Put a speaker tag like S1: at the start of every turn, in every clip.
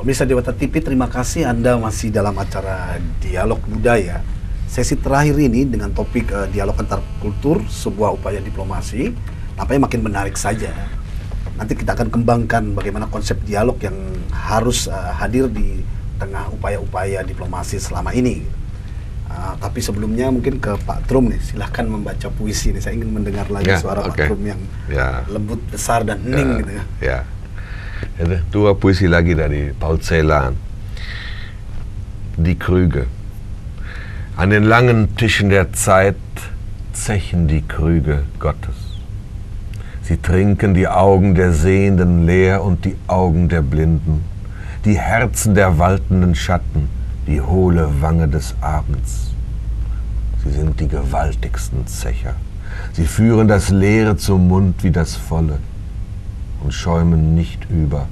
S1: Pemirsa Dewata TV, terima kasih Anda masih dalam acara Dialog Budaya. Sesi terakhir ini dengan topik dialog antar kultur, sebuah upaya diplomasi, nampaknya makin menarik saja. Nanti kita akan kembangkan bagaimana konsep dialog yang harus hadir di tengah upaya-upaya diplomasi selama ini. Tapi sebelumnya mungkin ke Pak Trum nih, silahkan membaca puisi nih. Saya ingin mendengar lagi suara Pak Trum yang lembut, besar, dan hening gitu ya.
S2: Ya. Ada dua puisi lagi dari Paul Celan. Die Krüge. An den langen Tischen der Zeit zechen die Krüge Gottes. Sie trinken die Augen der Sehenden leer und die Augen der Blinden, die Herzen der waltenden Schatten, die hohle Wange des Abends. Sie sind die gewaltigsten Zecher. Sie führen das Leere zum Mund wie das Volle und schäumen nicht über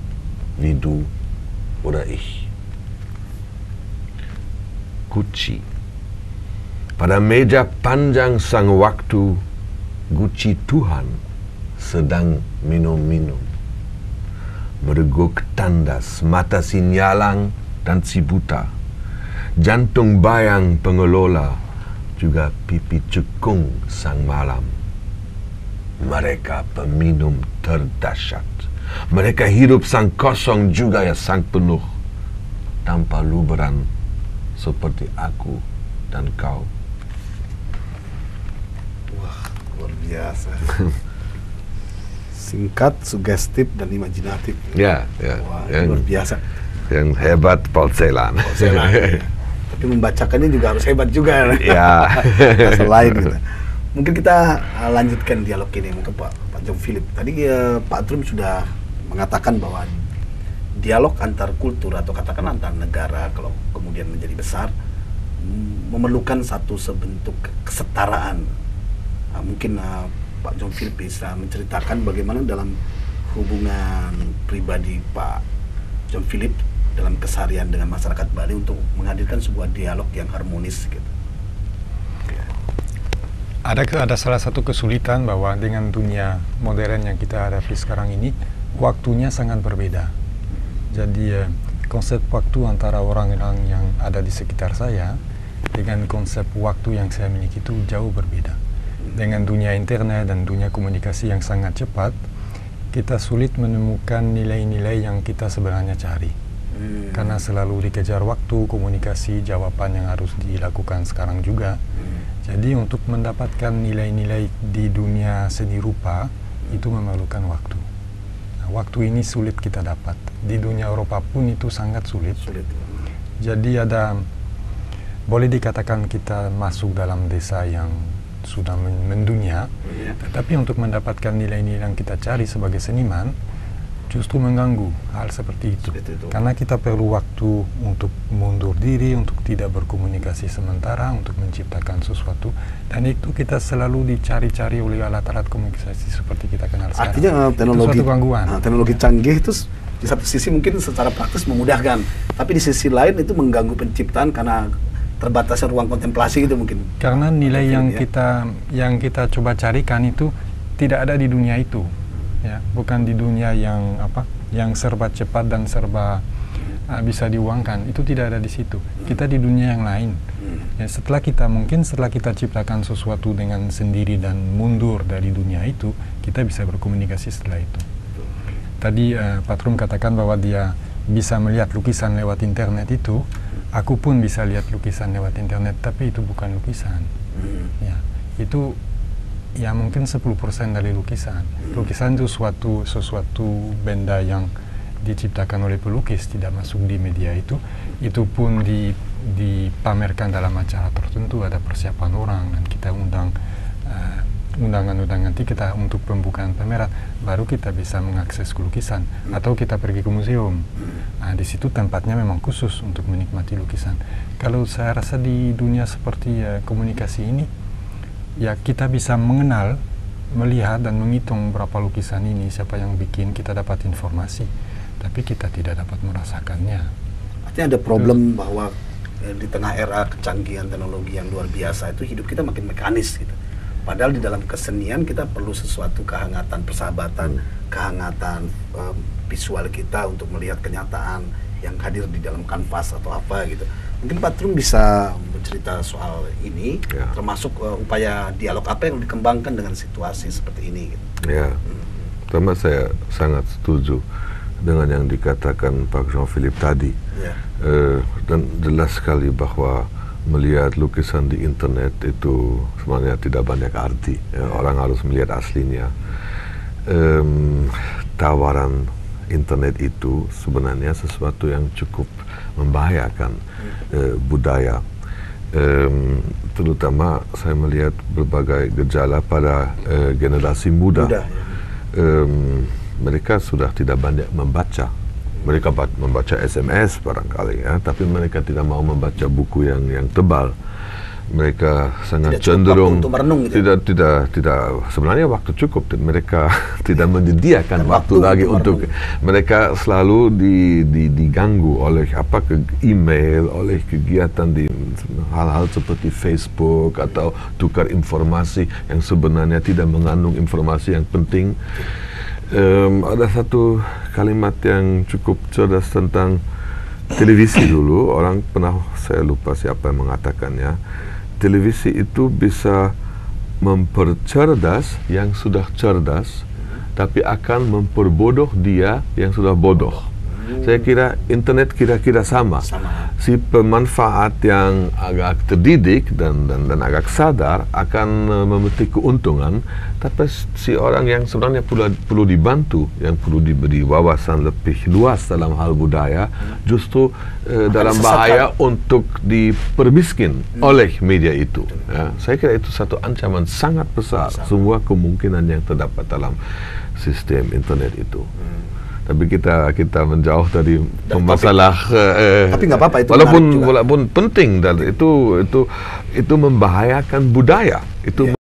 S2: wie du oder ich. Gucci. Pada meja panjang sang waktu, Gucci Tuhan sedang minum-minum. Mereguk tandas, mata sinyalang dan si buta. Jantung bayang pengelola, juga pipi cekung sang malam. Mereka peminum terdahsyat. Mereka hidup sang kosong juga ya sang penuh. Tanpa luberan seperti aku dan kau.
S1: Wah, luar biasa. Singkat, sugestif, dan imajinatif.
S2: Ya.
S1: Wah, luar biasa.
S2: Yang hebat Paul Celan.
S1: Ya. Tapi membacakannya juga harus hebat juga.
S2: Ya.
S1: Selain gitu. Mungkin kita lanjutkan dialog ini mungkin Pak John Philip. Tadi Pak Trum sudah mengatakan bahwa dialog antar kultur atau katakan antar negara kalau kemudian menjadi besar memerlukan satu sebentuk kesetaraan. Mungkin Pak John Philip bisa menceritakan bagaimana dalam hubungan pribadi Pak John Philip dalam keseharian dengan masyarakat Bali untuk menghadirkan sebuah dialog yang harmonis gitu.
S3: Ada salah satu kesulitan bahwa dengan dunia modern yang kita hadapi sekarang ini, waktunya sangat berbeda. Jadi konsep waktu antara orang-orang yang ada di sekitar saya dengan konsep waktu yang saya miliki itu jauh berbeda. Dengan dunia internet dan dunia komunikasi yang sangat cepat, kita sulit menemukan nilai-nilai yang kita sebenarnya cari. Karena selalu dikejar waktu, komunikasi, jawaban yang harus dilakukan sekarang juga. Jadi untuk mendapatkan nilai-nilai di dunia seni rupa itu memerlukan waktu. Nah, waktu ini sulit kita dapat. Di dunia Eropa pun itu sangat sulit. Jadi boleh dikatakan kita masuk dalam desa yang sudah mendunia, tetapi untuk mendapatkan nilai-nilai yang kita cari sebagai seniman justru mengganggu hal seperti itu. Karena kita perlu waktu untuk mundur diri, untuk tidak berkomunikasi sementara, untuk menciptakan sesuatu, dan itu kita selalu dicari-cari oleh alat-alat komunikasi seperti kita kenal sekarang.
S1: Artinya teknologi,
S3: itu suatu gangguan.
S1: Teknologi canggih itu di satu sisi mungkin secara praktis memudahkan, tapi di sisi lain itu mengganggu penciptaan karena terbatasnya ruang kontemplasi itu mungkin. Karena
S3: nilai yang kita coba carikan itu tidak ada di dunia itu. Ya, bukan di dunia yang serba cepat dan serba bisa diuangkan, itu tidak ada di situ. Kita di dunia yang lain. Ya, setelah kita ciptakan sesuatu dengan sendiri dan mundur dari dunia itu, kita bisa berkomunikasi setelah itu. Tadi Pak Trum katakan bahwa dia bisa melihat lukisan lewat internet itu. Aku pun bisa lihat lukisan lewat internet, tapi itu bukan lukisan. Ya, itu ya mungkin 10% dari lukisan. Lukisan itu sesuatu benda yang diciptakan oleh pelukis, tidak masuk di media itu pun dipamerkan dalam acara tertentu, ada persiapan orang dan kita undang undangan-undangan kita untuk pembukaan pameran, baru kita bisa mengakses ke lukisan atau kita pergi ke museum. Nah, di situ tempatnya memang khusus untuk menikmati lukisan. Kalau saya rasa di dunia seperti komunikasi ini, ya kita bisa mengenal, melihat dan menghitung berapa lukisan ini, siapa yang bikin, kita dapat informasi, tapi kita tidak dapat merasakannya.
S1: Artinya ada problem bahwa di tengah era kecanggihan teknologi yang luar biasa itu hidup kita makin mekanis gitu. Padahal di dalam kesenian kita perlu sesuatu kehangatan persahabatan, kehangatan visual kita untuk melihat kenyataan yang hadir di dalam kanvas atau apa gitu. Mungkin Pak Trum bisa bercerita soal ini, termasuk upaya dialog apa yang dikembangkan dengan situasi seperti ini gitu.
S2: Ya, pertama saya sangat setuju dengan yang dikatakan Pak Jean-Philippe tadi. Dan jelas sekali bahwa melihat lukisan di internet itu sebenarnya tidak banyak arti. Orang harus melihat aslinya. Tawaran internet itu sebenarnya sesuatu yang cukup membahayakan budaya. Terutama saya melihat berbagai gejala pada generasi muda. Mereka sudah tidak banyak membaca. Mereka membaca SMS barangkali ya, tapi mereka tidak mau membaca buku yang tebal. Mereka sangat cenderung tidak sebenarnya waktu cukup, mereka tidak menyediakan waktu lagi untuk mereka selalu diganggu oleh email, oleh kegiatan di hal-hal seperti Facebook atau tukar informasi yang sebenarnya tidak mengandung informasi yang penting. Ada satu kalimat yang cukup cerdas tentang televisi dulu, orang pernah, saya lupa siapa yang mengatakannya. Televisi itu bisa mempercerdas yang sudah cerdas, tapi akan memperbodoh dia yang sudah bodoh. Saya kira internet kira-kira sama. Si pemanfaat yang agak terdidik dan agak sadar akan memetik keuntungan, tapi si orang yang sebenarnya perlu dibantu, yang perlu diberi wawasan lebih luas dalam hal budaya, justru dalam bahaya untuk dipermiskin oleh media itu. Ya, saya kira itu satu ancaman sangat besar, semua kemungkinan yang terdapat dalam sistem internet itu. Tapi kita menjauh dari masalah.
S1: Tapi nggak apa-apa itu.
S2: Walaupun penting dan itu membahayakan budaya. Itu